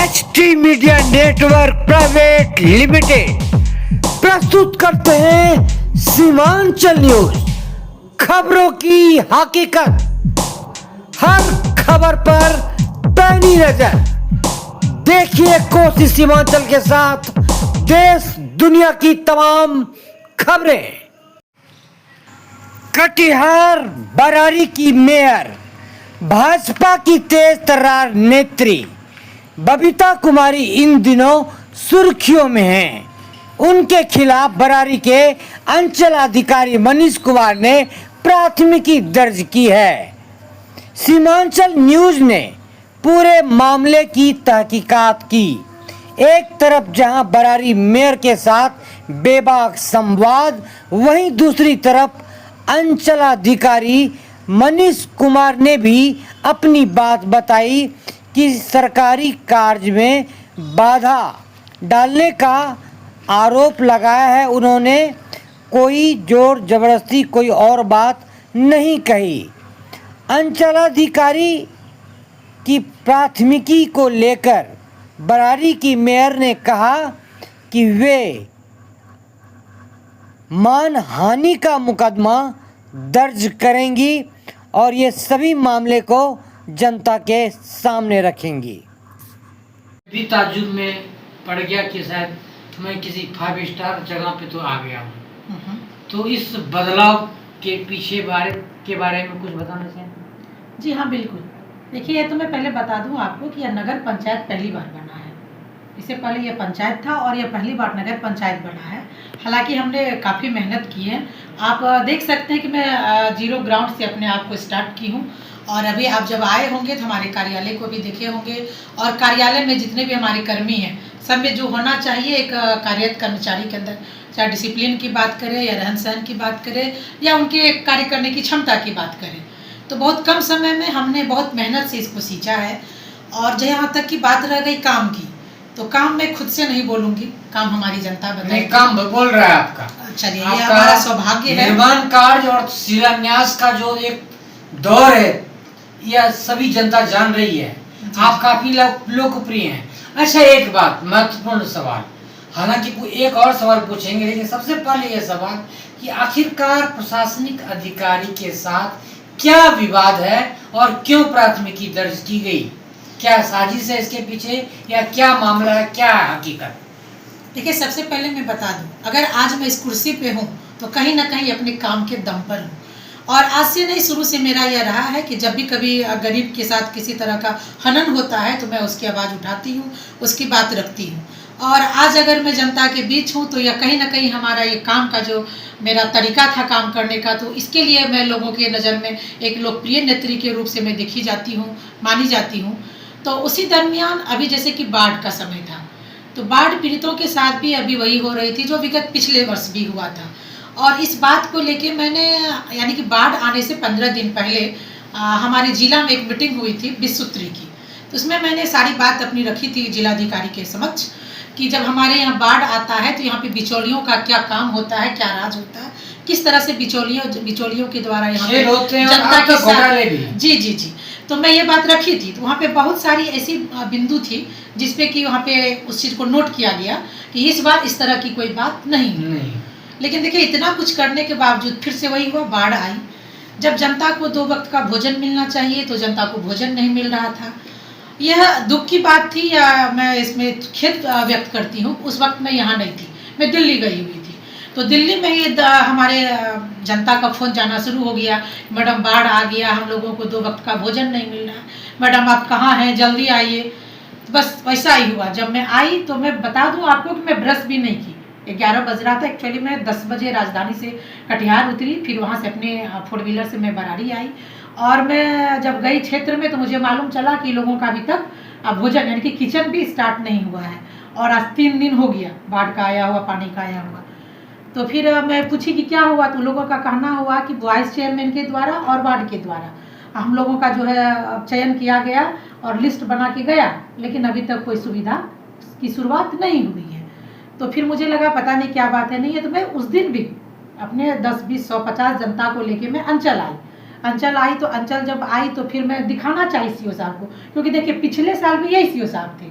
HT media network private limited प्रस्तुत करते हैं सीमांचल न्यूज, खबरों की हकीकत। हर खबर पर पैनी नजर। देखिए कोसी सीमांचल के साथ देश दुनिया की तमाम खबरें। कटिहार बरारी की मेयर भाजपा की तेज तर्रार नेत्री बबीता कुमारी इन दिनों सुर्खियों में हैं। उनके खिलाफ बरारी के अंचल अधिकारी मनीष कुमार ने प्राथमिकी दर्ज की है। सीमांचल न्यूज ने पूरे मामले की तहकीकात की। एक तरफ जहां बरारी मेयर के साथ बेबाक संवाद, वहीं दूसरी तरफ अंचलाधिकारी मनीष कुमार ने भी अपनी बात बताई कि सरकारी कार्य में बाधा डालने का आरोप लगाया है। उन्होंने कोई जोर जबरदस्ती कोई और बात नहीं कही। अंचलाधिकारी की प्राथमिकी को लेकर बरारी की मेयर ने कहा कि वे मानहानि का मुकदमा दर्ज करेंगी और ये सभी मामले को जनता के सामने रखेंगी। भी ताज्जुब में पड़ गया कि शायद मैं किसी 5 स्टार जगह पे तो आ गया हूँ। तो इस बदलाव के पीछे के बारे में कुछ बताना चाहें? जी हाँ, बिल्कुल। देखिए, ये तो मैं पहले बता दूं आपको कि यह नगर पंचायत पहली बार बना है। इससे पहले यह पंचायत था और यह पहली बार नगर पंचायत बना है। हालांकि हमने काफ़ी मेहनत की है। आप देख सकते हैं कि मैं जीरो ग्राउंड से अपने आप को स्टार्ट की हूँ। और अभी आप जब आए होंगे तो हमारे कार्यालय को भी देखे होंगे, और कार्यालय में जितने भी हमारे कर्मी हैं सब में जो होना चाहिए एक कार्यरत कर्मचारी के अंदर, चाहे डिसिप्लिन की बात करें या रहन सहन की बात करें या उनके कार्य करने की क्षमता की बात करें, तो बहुत कम समय में हमने बहुत मेहनत से इसको सींचा है। और जहाँ तक की बात रह गई काम की, तो काम मैं खुद से नहीं बोलूँगी, काम हमारी जनता बताएगी। काम बोल रहा है आपका। चलिए, ये हमारा सौभाग्य है। निर्माण कार्य और शिलान्यास का जो एक दौर है, यह सभी जनता जान रही है। आप काफी लोकप्रिय हैं। अच्छा, एक बात, महत्वपूर्ण सवाल, हालांकि एक और सवाल पूछेंगे, लेकिन सबसे पहले यह सवाल कि आखिरकार प्रशासनिक अधिकारी के साथ क्या विवाद है और क्यों प्राथमिकी दर्ज की गई? क्या साजिश है इसके पीछे या क्या मामला है, क्या है हकीकत? देखिए, सबसे पहले मैं बता दूं, अगर आज मैं इस कुर्सी पे हूँ तो कहीं ना कहीं अपने काम के दम पर हूँ। और आज से नहीं, शुरू से मेरा यह रहा है कि जब भी कभी गरीब के साथ किसी तरह का हनन होता है तो मैं उसकी आवाज़ उठाती हूँ, उसकी बात रखती हूँ। और आज अगर मैं जनता के बीच हूँ तो यह कहीं ना कहीं हमारा ये काम का जो मेरा तरीका था काम करने का, तो इसके लिए मैं लोगों के नज़र में एक लोकप्रिय नेत्री के रूप से मैं देखी जाती हूँ, मानी जाती हूँ। तो उसी दरमियान अभी जैसे कि बाढ़ का समय था, तो बाढ़ पीड़ितों के साथ भी अभी वही हो रही थी जो विगत पिछले वर्ष भी हुआ था। और इस बात को लेके मैंने, यानी कि बाढ़ आने से 15 दिन पहले हमारे जिला में एक मीटिंग हुई थी 20 सूत्री की। तो उसमें मैंने सारी बात अपनी रखी थी जिलाधिकारी के समक्ष कि जब हमारे यहाँ बाढ़ आता है तो यहाँ पे बिचौलियों का क्या काम होता है, क्या राज होता है, किस तरह से बिचौलियों के द्वारा यहाँ पे जनता के साथ। जी, तो मैं ये बात रखी थी। तो वहाँ पे बहुत सारी ऐसी बिंदु थी जिसपे कि वहाँ पे उस चीज़ को नोट किया गया कि इस बार इस तरह की कोई बात नहीं। लेकिन देखिए, इतना कुछ करने के बावजूद फिर से वही हुआ, बाढ़ आई। जब जनता को 2 वक्त का भोजन मिलना चाहिए तो जनता को भोजन नहीं मिल रहा था। यह दुख की बात थी, या मैं इसमें खेद व्यक्त करती हूँ। उस वक्त मैं यहाँ नहीं थी, मैं दिल्ली गई हुई थी। तो दिल्ली में ही हमारे जनता का फ़ोन जाना शुरू हो गया, मैडम बाढ़ आ गया, हम लोगों को 2 वक्त का भोजन नहीं मिल रहा, मैडम आप कहाँ हैं, जल्दी आइए। बस वैसा ही हुआ। जब मैं आई तो मैं बता दूँ आपको कि मैं ब्रश भी नहीं की। 11 बज रहा था। एक्चुअली मैं 10 बजे राजधानी से कटिहार उतरी, फिर वहाँ से अपने 4 व्हीलर से मैं बरारी आई। और मैं जब गई क्षेत्र में तो मुझे मालूम चला कि लोगों का अभी तक भोजन यानी कि किचन भी स्टार्ट नहीं हुआ है। और आज 3 दिन हो गया बाढ़ का आया हुआ, पानी का आया हुआ। तो फिर मैं पूछी कि क्या हुआ, तो लोगों का कहना हुआ कि वाइस चेयरमैन के द्वारा और वार्ड के द्वारा हम लोगों का जो है चयन किया गया और लिस्ट बना के गया, लेकिन अभी तक कोई सुविधा की शुरुआत नहीं हुई है। तो फिर मुझे लगा पता नहीं क्या बात है, नहीं है। तो मैं उस दिन भी अपने 10, 20, 100, 50 जनता को लेके मैं अंचल आई। तो अंचल जब आई तो फिर मैं दिखाना चाहिए सीओ साहब को, क्योंकि देखिए पिछले साल भी यही सीओ साहब थे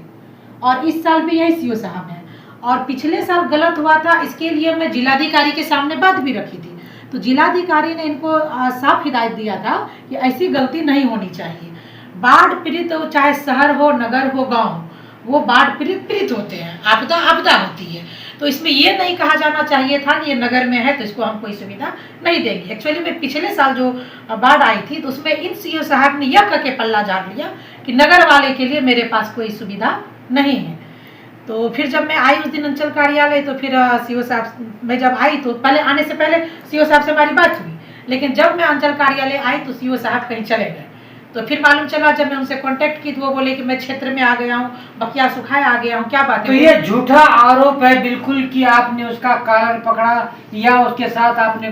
और इस साल भी यही सीओ साहब हैं। और पिछले साल गलत हुआ था, इसके लिए मैं जिलाधिकारी के सामने बात भी रखी थी। तो जिलाधिकारी ने इनको साफ हिदायत दिया था कि ऐसी गलती नहीं होनी चाहिए। बाढ़ पीड़ित हो, चाहे शहर हो, नगर हो, गांव हो, वो बाढ़ पीड़ित होते हैं, आपदा आपदा होती है। तो इसमें ये नहीं कहा जाना चाहिए था कि ये नगर में है तो इसको हम कोई सुविधा नहीं देंगे। एक्चुअली में पिछले साल जो बाढ़ आई थी तो उसमें इन सीओ साहब ने यह करके पल्ला झाड़ लिया कि नगर वाले के लिए मेरे पास कोई सुविधा नहीं है। तो फिर जब मैं आई उस दिन अंचल कार्यालय, तो फिर सीओ साहब, मैं जब आई तो पहले आने से पहले सीओ साहब से हमारी बात हुई, लेकिन जब मैं अंचल कार्यालय आई तो सीओ साहब कहीं चले गए। तो फिर मालूम चला जब मैं उनसे कांटेक्ट की तो वो बोले कि मैं क्षेत्र में आ गया हूँ, बकिया सुखाए आ गया हूँ। क्या बात है? तो ये झूठा आरोप है बिल्कुल कि आपने उसका कारण पकड़ा या उसके साथ आपने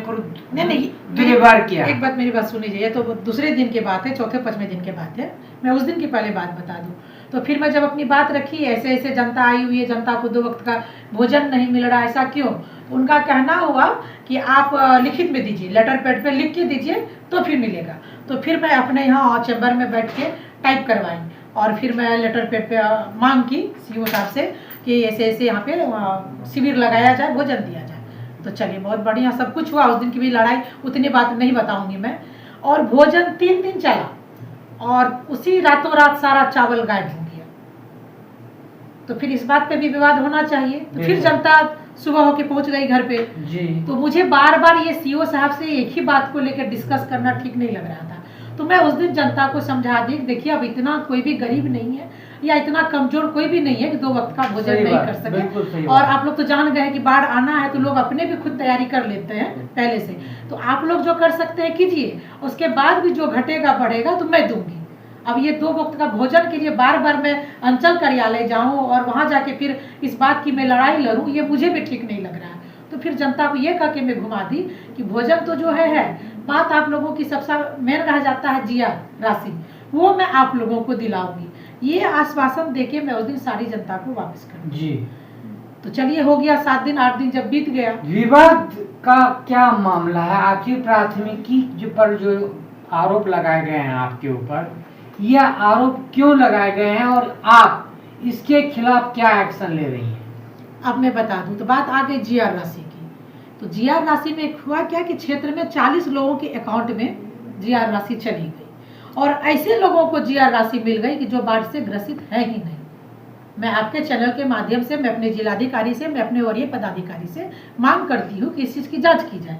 नहीं दुर्व्यवहार किया। एक बात, मेरी बात सुनिए, ये तो दूसरे दिन की बात है, चौथे पांचवें दिन की बात है। मैं उस दिन की पहले बात बता दूं। तो फिर मैं जब अपनी बात रखी, ऐसे ऐसे जनता आई हुई है, जनता को 2 वक्त का भोजन नहीं मिल रहा, ऐसा क्यों? उनका कहना हुआ कि आप लिखित में दीजिए, लेटर पैड पे लिख के दीजिए तो फिर मिलेगा। तो फिर मैं अपने यहाँ चैम्बर में बैठ के टाइप करवाई और फिर मैं लेटर पैड पे मांग की सीओ साहब से कि ऐसे ऐसे यहाँ पे शिविर लगाया जाए, भोजन दिया जाए। तो चलिए बहुत बढ़िया, सब कुछ हुआ। उस दिन की भी लड़ाई उतनी बात नहीं बताऊंगी मैं। और भोजन 3 दिन चला और उसी रातों रात सारा चावल गायब हो गया। तो फिर इस बात पे भी विवाद होना चाहिए। तो फिर जनता सुबह होके पहुंच गई घर पे जी। तो मुझे बार बार ये सीओ साहब से एक ही बात को लेकर डिस्कस करना ठीक नहीं लग रहा था। तो मैं उस दिन जनता को समझा दी, देखिए अब इतना कोई भी गरीब नहीं है या इतना कमजोर कोई भी नहीं है कि 2 वक्त का भोजन नहीं कर सके। और आप लोग तो जान गए कि बाढ़ आना है तो लोग अपने भी खुद तैयारी कर लेते हैं पहले से। तो आप लोग जो कर सकते हैं कीजिए, उसके बाद भी जो घटेगा बढ़ेगा तो मैं दूंगी। अब ये 2 वक्त का भोजन के लिए बार बार मैं अंचल कार्यालय जाऊं और वहां जाके फिर इस बात की मैं लड़ाई लड़ूं, ये मुझे भी ठीक नहीं लग रहा है। तो फिर जनता को ये कह के मैं घुमा दी कि भोजन तो जो है बात आप लोगों की सबसे मेन रह जाता है जिया राशि, वो मैं आप लोगों को दिलाऊंगी। ये आश्वासन देके मैं उस दिन सारी जनता को वापस कर जी। तो चलिए हो गया 7 दिन 8 दिन जब बीत गया। विवाद का क्या मामला है? आखिर प्राथमिकी पर जो आरोप लगाए गए हैं आपके ऊपर, यह आरोप क्यों लगाए गए हैं और आप इसके खिलाफ क्या एक्शन ले रही हैं? अब मैं बता दूं तो बात आ गई जीआर राशि की। तो जीआर राशि में हुआ क्या कि क्षेत्र में 40 लोगों के अकाउंट में जीआर राशि चली गई और ऐसे लोगों को जीआर राशि मिल गई कि जो बाढ़ से ग्रसित है ही नहीं। मैं आपके चैनल के माध्यम से, मैं अपने जिलाधिकारी से, मैं अपने वरीय पदाधिकारी से मांग करती हूँ कि इस चीज़ की जांच की जाए।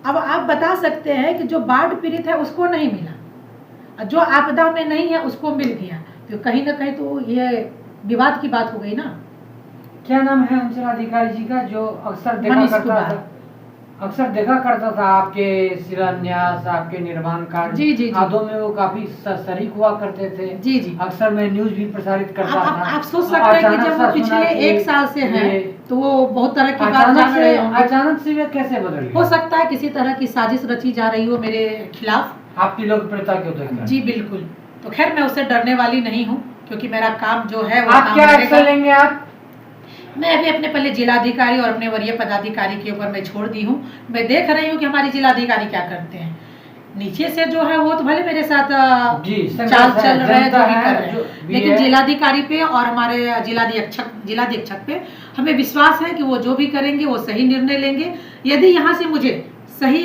अब आप बता सकते हैं कि जो बाढ़ पीड़ित है उसको नहीं मिला, जो आपदा में नहीं है उसको मिल गया, तो कहीं ना कहीं तो ये विवाद की बात हो गई ना। क्या नाम है अंचल अधिकारी जी का जो अक्सर देखा करता था आपके शिलान्यास, आपके निर्माण कार्य जी, जी, जी। आदों में वो काफी शरीक हुआ करते थे। जी जी। अक्सर मैं न्यूज भी प्रसारित करता था। आप सोच सकते हैं कि जब वो पिछले 1 साल से हैं तो वो बहुत तरह की बात जान रहे होंगे। अचानक से वे कैसे बदल गए? हो सकता है किसी तरह की साजिश रची जा रही हो मेरे खिलाफ, आपकी लोकप्रियता क्यों देखकर? जी बिल्कुल। तो खैर मैं उससे डरने वाली नहीं हूँ क्योंकि मेरा काम जो है वो आप काम क्या करेगा। एक्शन लेंगे आप? मैं अभी अपने पहले जिलाधिकारी और अपने वरीय पदाधिकारी के ऊपर मैं छोड़ दी हूँ। मैं देख रही हूँ कि हमारे जिलाधिकारी क्या करते हैं। नीचे से जो है वो तो भले मेरे साथ चाल चल रहे हैं, जो भी कर रहे हैं, लेकिन जिलाधिकारी पे और हमारे जिलाधीक्षक पे हमें विश्वास है कि वो जो भी करेंगे वो सही निर्णय लेंगे। यदि यहाँ से मुझे सही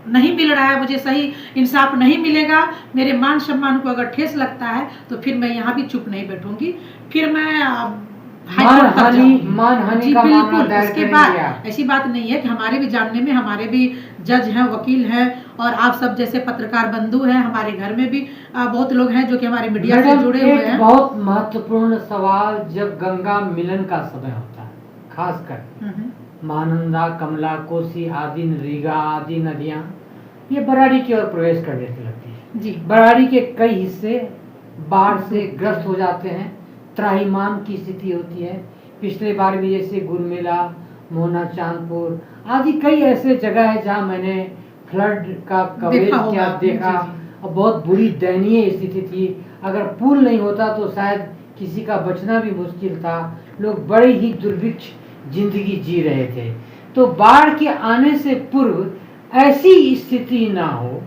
नहीं मिल रहा है, मुझे सही इंसाफ नहीं मिलेगा, मेरे मान सम्मान को अगर ठेस लगता है तो फिर मैं यहाँ भी चुप नहीं बैठूंगी, फिर मैं मानहानि का मामला दायर उसके बाद ऐसी बात नहीं है कि हमारे भी जानने में हमारे भी जज हैं, वकील हैं और आप सब जैसे पत्रकार बंधु हैं, हमारे घर में भी बहुत लोग हैं जो कि हमारे मीडिया से जुड़े हुए हैं। बहुत महत्वपूर्ण सवाल, जब गंगा मिलन का समय होता है, खासकर महानंदा, कमला, कोसी आदि, रीगा आदि नदियां ये बराड़ी की ओर प्रवेश करने लगती है जी। बराड़ी के कई हिस्से बाढ़ से ग्रस्त हो जाते हैं, त्राहिमाम की स्थिति होती है। पिछले बार भी जैसे गुरमेला, मोहना, चांदपुर आदि कई ऐसे जगह है जहां मैंने फ्लड का कवरेज किया, देखा और बहुत बुरी दयनीय स्थिति थी। अगर पुल नहीं होता तो शायद किसी का बचना भी मुश्किल था। लोग बड़े ही दुर्भिक्ष जिंदगी जी रहे थे। तो बाढ़ के आने से पूर्व ऐसी स्थिति ना हो,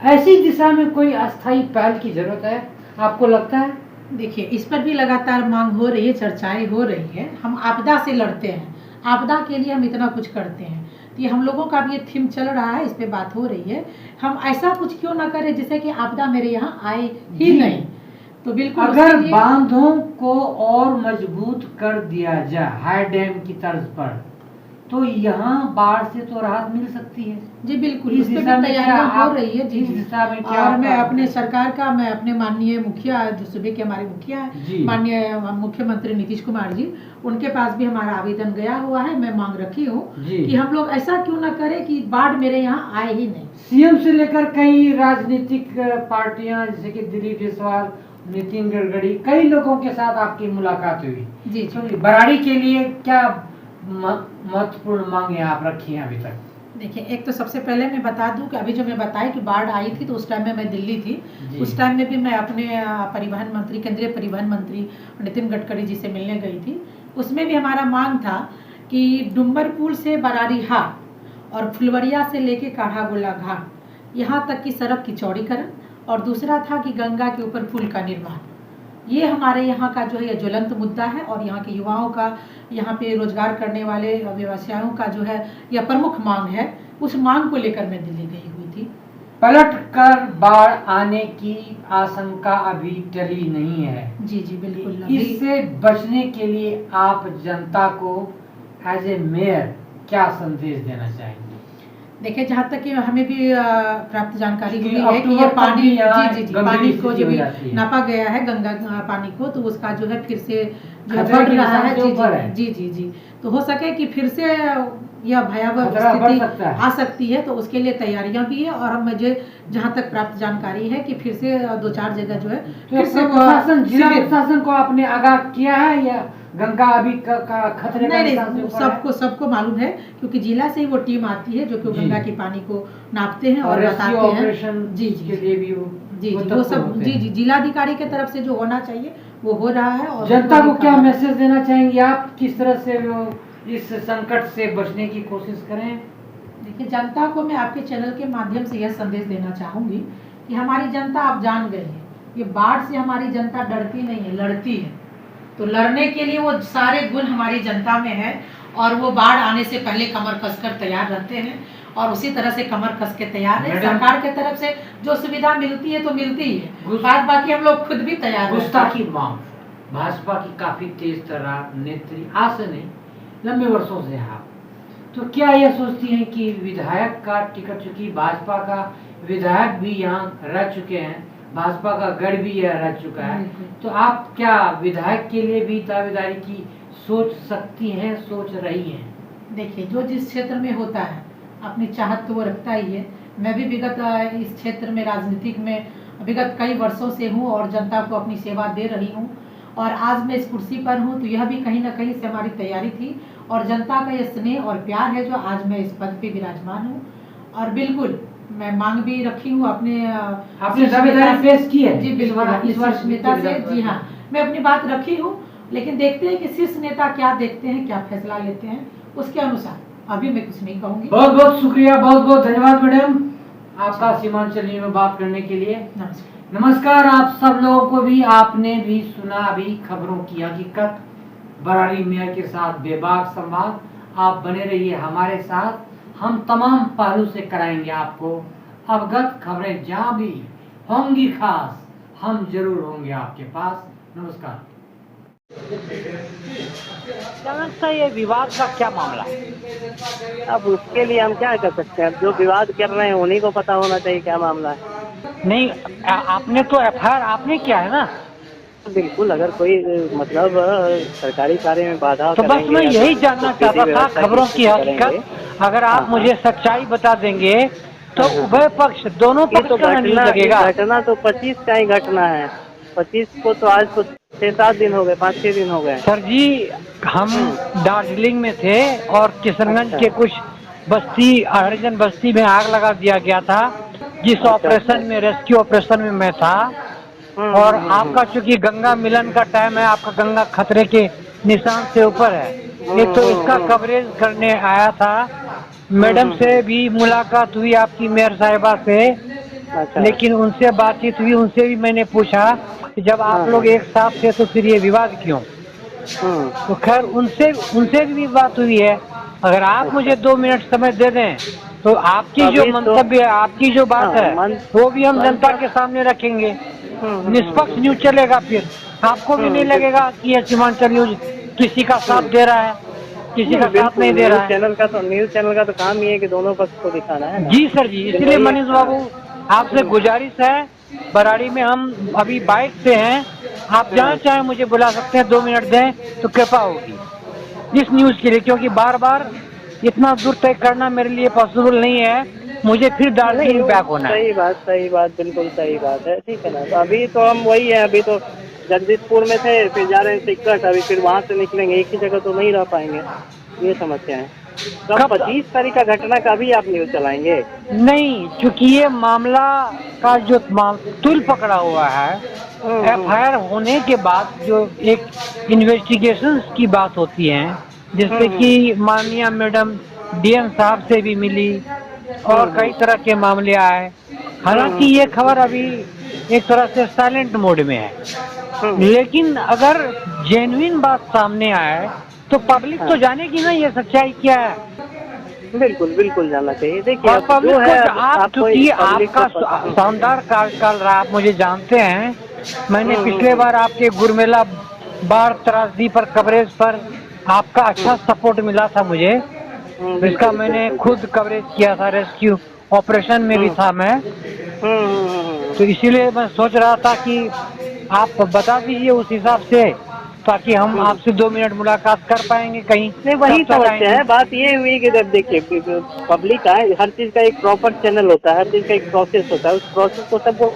ऐसी दिशा में कोई अस्थायी पहल की जरूरत है, आपको लगता है? देखिए, इस पर भी लगातार मांग हो रही है, चर्चाएं हो रही है। हम आपदा से लड़ते हैं, आपदा के लिए हम इतना कुछ करते हैं, तो ये हम लोगों का भी ये थीम चल रहा है, इस पे बात हो रही है। हम ऐसा कुछ क्यों ना करें जिससे कि आपदा मेरे यहाँ आए ही नहीं। तो बिल्कुल अगर उसके लिए- बांधों को और मजबूत कर दिया जाए हाई डैम की तर्ज पर, तो यहाँ बाढ़ से तो राहत मिल सकती है। जी बिल्कुल, इस इस पे दिशा भी में क्या तैयारियां हो आप- रही है। जी इस जी। दिशा में क्या और मैं आपका- अपने सरकार का, मैं अपने माननीय मुखिया जो सूबे के हमारे मुखिया जी। हैं, माननीय मुख्यमंत्री नीतीश कुमार जी, उनके पास भी हमारा आवेदन गया हुआ है। मैं मांग रखी हूँ जी। कि हम लोग ऐसा क्यों ना करें कि बाढ़ मेरे यहाँ आए ही नहीं। सीएम से लेकर कई राजनीतिक पार्टियां जैसे कि दिलीप जायसवाल, नितिन गडकरी, कई लोगों के साथ आपकी मुलाकात हुई। जी तो जी। बराड़ी के लिए क्या महत्वपूर्ण मांगे आप रखी हैं अभी तक? देखिए, एक तो सबसे पहले मैं बता दूं कि अभी जो मैं बताई कि बाढ़ आई थी, तो उस टाइम में मैं दिल्ली थी। जी। उस टाइम में भी मैं अपने परिवहन मंत्री, केंद्रीय परिवहन मंत्री नितिन गडकरी जी से मिलने गई थी। उसमें भी हमारा मांग था कि डुम्बरपुर से बरारी हाट और फुलवरिया से लेके काढ़ागोला घाट यहाँ तक की सड़क की चौड़ीकरण, और दूसरा था कि गंगा के ऊपर पुल का निर्माण। ये हमारे यहाँ का जो है ये ज्वलंत मुद्दा है, और यहाँ के युवाओं का, यहाँ पे रोजगार करने वाले व्यवसायों का जो है यह प्रमुख मांग है। उस मांग को लेकर मैं दिल्ली गई हुई थी। पलट कर बाढ़ आने की आशंका अभी टली नहीं है। जी जी बिल्कुल। अभी- इससे बचने के लिए आप जनता को एज ए मेयर क्या संदेश देना चाहेंगे? देखिए, जहाँ तक कि हमें भी प्राप्त जानकारी कि हुई है कि अक्टूबर ये तक पानी, भी यहाँ जी जी जी, गंभीर पानी को स्थिति जो हो भी जाती है। नापा गया है गंगा पानी को, तो उसका जो है फिर से जो है खतरे बढ़ के रहा निशान है। से जी ऊपर है। जी जी जी। तो हो सके कि फिर से यह भयावह खतरा बढ़ स्थिति सकता है। आ सकती है, तो उसके लिए तैयारियां भी है। और हम मुझे जहाँ तक प्राप्त जानकारी है कि फिर से 2-4 जगह जो है तो फिर से प्रशासन, जिला शिविर- प्रशासन को आपने आगाह किया है या गंगा अभी खतरे का नहीं निशान से नहीं, ऊपर है? सबको मालूम है, क्योंकि जिला से ही वो टीम आती है जो कि जी। गंगा के पानी को नापते हैं और और रेस्क्यू बताते हैं। ऑपरेशन जी जी के लिए भी जी जी, वो तत्पर सब होते जी हैं। जी जिलाधिकारी के तरफ से जो होना चाहिए वो हो रहा है। और जनता को उनको क्या दिखा- मैसेज देना चाहेंगे आप, किस तरह से वो इस संकट से बचने की कोशिश करें? देखिए, जनता को मैं आपके चैनल के माध्यम से यह संदेश देना चाहूंगी कि हमारी जनता आप जान गए हैं, ये बाढ़ से हमारी जनता डरती नहीं है, लड़ती है। तो लड़ने के लिए वो सारे गुण हमारी जनता में है, और वो बाढ़ आने से पहले कमर कसकर तैयार रहते हैं, और उसी तरह से कमर कस के तैयार है। मैडम- सरकार के तरफ से जो सुविधा मिलती है तो मिलती ही है, बाद बाकी हम लोग खुद भी तैयार रहते हैं। गुस्ताखी मांग भाजपा की काफी तेज तर्रार नेत्री, आज से नहीं लंबे वर्षों से आप, तो क्या यह सोचती हैं कि विधायक का टिकट, चूंकि भाजपा का विधायक भी यहाँ रह चुके हैं, भाजपा का गढ़ भी यह रह चुका है, बिल्कुल। तो आप क्या विधायक के लिए भी दावेदारी की सोच सकती हैं, सोच रही हैं? देखिए, जो जिस क्षेत्र में होता है अपनी चाहत तो वो रखता ही है। मैं भी विगत इस क्षेत्र में, राजनीतिक में विगत कई वर्षों से हूँ और जनता को अपनी सेवा दे रही हूँ, और आज मैं इस कुर्सी पर हूँ, तो यह भी कहीं ना कहीं से हमारी तैयारी थी, और जनता का यह स्नेह और प्यार है जो आज मैं इस पद पे विराजमान हूँ। और बिल्कुल मैं मांग भी रखी हूँ अपने आपने दावेदारी पेश की है जी बिल्कुल, इस वर्ष नेता से। जी हाँ, मैं अपनी बात रखी हूँ, लेकिन देखते हैं कि शीर्ष नेता क्या देखते हैं, क्या फैसला लेते हैं, उसके अनुसार अभी मैं कुछ नहीं कहूँगी। बहुत बहुत शुक्रिया, बहुत बहुत धन्यवाद मैडम आपका सीमांचल न्यूज़ में बात करने के लिए। नमस्कार। नमस्कार आप सब लोगों को भी, आपने भी सुना अभी खबरों की हकीकत, बराड़ी मेयर के साथ बेबाक संवाद। आप बने रहिए हमारे साथ, हम तमाम पहलू से कराएंगे आपको अवगत। खबरें जहाँ भी होंगी खास, हम जरूर होंगे आपके पास। नमस्कार। समझता ये विवाद का क्या मामला है? अब उसके लिए हम क्या कर सकते हैं? अब जो विवाद कर रहे हैं उन्हीं को पता होना चाहिए क्या मामला है। नहीं, आपने तो एफआईआर आपने किया है ना? बिल्कुल, अगर कोई मतलब सरकारी कार्य में बाधा तो बस करेंगे मैं या यही तो जानना विधि चाहता था व्यवस्था खबरों की करेंगे। हकीकत। अगर आप हाँ, मुझे सच्चाई बता देंगे तो उभय पक्ष, दोनों ये पक्ष तो का नहीं घटना, लगेगा। घटना तो 25 का ही घटना है। 25 को तो आज तो 6-7 दिन हो गए, 5-6 दिन हो गए। सर जी, हम दार्जिलिंग में थे और किशनगंज के कुछ बस्ती, हरिजन बस्ती में आग लगा दिया गया था, जिस ऑपरेशन में, रेस्क्यू ऑपरेशन में मैं था। और आपका चूंकि गंगा मिलन का टाइम है, आपका गंगा खतरे के निशान से ऊपर है, ये तो इसका कवरेज करने आया था। मैडम से भी मुलाकात हुई आपकी, मेयर साहिबा से, अच्छा। लेकिन उनसे बातचीत हुई, उनसे भी मैंने पूछा कि जब आप लोग एक साथ थे तो फिर ये विवाद क्यों। तो खैर उनसे भी बात हुई है। अगर आप मुझे 2 मिनट समय दे दें तो आपकी जो अभी तो- मंतव्य है, आपकी जो बात हाँ, है वो भी हम जनता के सामने रखेंगे। निष्पक्ष न्यूज चलेगा, फिर आपको भी नहीं लगेगा कि ये सीमांचल न्यूज किसी का साथ दे रहा है, किसी का साथ नहीं दे रहा है। न्यूज चैनल का तो काम ही है कि दोनों पक्ष को दिखाना है ना। जी सर जी, इसलिए मनीष बाबू आपसे गुजारिश है, बराड़ी में हम अभी बाइक से हैं, आप जहाँ चाहे मुझे बुला सकते हैं, 2 मिनट दें तो कृपा होगी इस न्यूज के लिए, क्योंकि बार बार इतना दूर तय करना मेरे लिए पॉसिबल नहीं है, मुझे फिर दार्जिलिंग बैक होना है। सही बात, बिल्कुल सही बात है। ठीक है ना, तो अभी तो हम वही है, अभी तो जगदीशपुर में थे, फिर जा रहे हैं टिकट, अभी फिर वहाँ से निकलेंगे, एक ही जगह तो नहीं रह पाएंगे, ये समस्या है। कब 25 तारीख का घटना का भी आप न्यूज चलाएंगे? नहीं, क्योंकि ये मामला का जो तुल पकड़ा हुआ है, FIR होने के बाद जो एक इन्वेस्टिगेशंस की बात होती है, जिससे कि माननीय मैडम DM साहब से भी मिली और कई तरह के मामले आए। हालांकि ये खबर अभी एक तरह से साइलेंट मोड में है, लेकिन अगर जेन्युइन बात सामने आए तो पब्लिक तो जानेगी ना ये सच्चाई क्या है। बिल्कुल बिल्कुल जाना चाहिए। देखिए, और अब पब्लिक जो है, को आप, चूंकि आपका शानदार कार्यकाल रहा, आप मुझे जानते हैं, मैंने पिछले बार आपके गुरमेला बाढ़ त्रासदी पर कवरेज पर आपका अच्छा सपोर्ट मिला था मुझे, इसका मैंने खुद कवरेज किया था, रेस्क्यू ऑपरेशन में भी था मैं, तो इसीलिए मैं सोच रहा था कि आप बता दीजिए उस हिसाब से, ताकि हम आपसे 2 मिनट मुलाकात कर पाएंगे कहीं। नहीं, वही समस्या है। बात ये हुई कि जब देखिए पब्लिक आए, हर चीज का एक प्रॉपर चैनल होता है, हर चीज का एक प्रोसेस होता है, उस प्रोसेस को सबको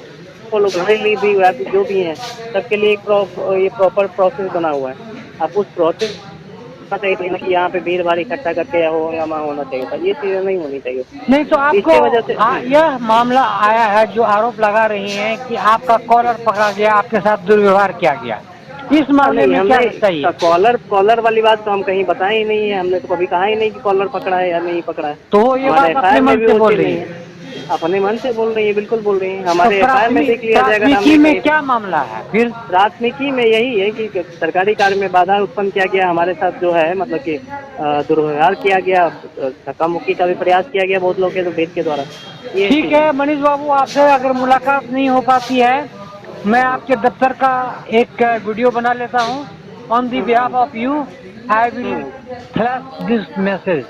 फॉलो करने लिए भी जो भी हैं सबके लिए ये प्रॉपर प्रोसेस बना हुआ है। आप उस प्रोसेस कि यहाँ पे भीड़ भाड़ इकट्ठा करके हंगामा होना चाहिए था, ये चीजें नहीं होनी चाहिए। नहीं तो आपको इसकी वजह से यह मामला आया है, जो आरोप लगा रही हैं कि आपका कॉलर पकड़ा गया, आपके साथ दुर्व्यवहार किया गया, इस मामले में क्या चाहिए? कॉलर वाली बात तो हम कहीं बताए ही नहीं है, हमने तो कभी कहा ही नहीं कि कॉलर पकड़ा है या नहीं पकड़ा है। तो ये बात अपने मन से बोल रही है, अपने मन से बोल रही है, बिल्कुल बोल रही है। हमारे तो FIR में देख लिया जाएगा। प्राथमिकी में क्या मामला है फिर? प्राथमिकी में यही है कि सरकारी कार्य में बाधा उत्पन्न किया गया, हमारे साथ जो है मतलब कि दुर्व्यवहार किया गया, धक्का मुक्की का भी प्रयास किया गया बहुत लोग के भेद के द्वारा। ठीक है मनीष बाबू, आपसे अगर मुलाकात नहीं हो पाती है, मैं आपके दफ्तर का एक वीडियो बना लेता हूँ। On the behalf of you I will flash this message.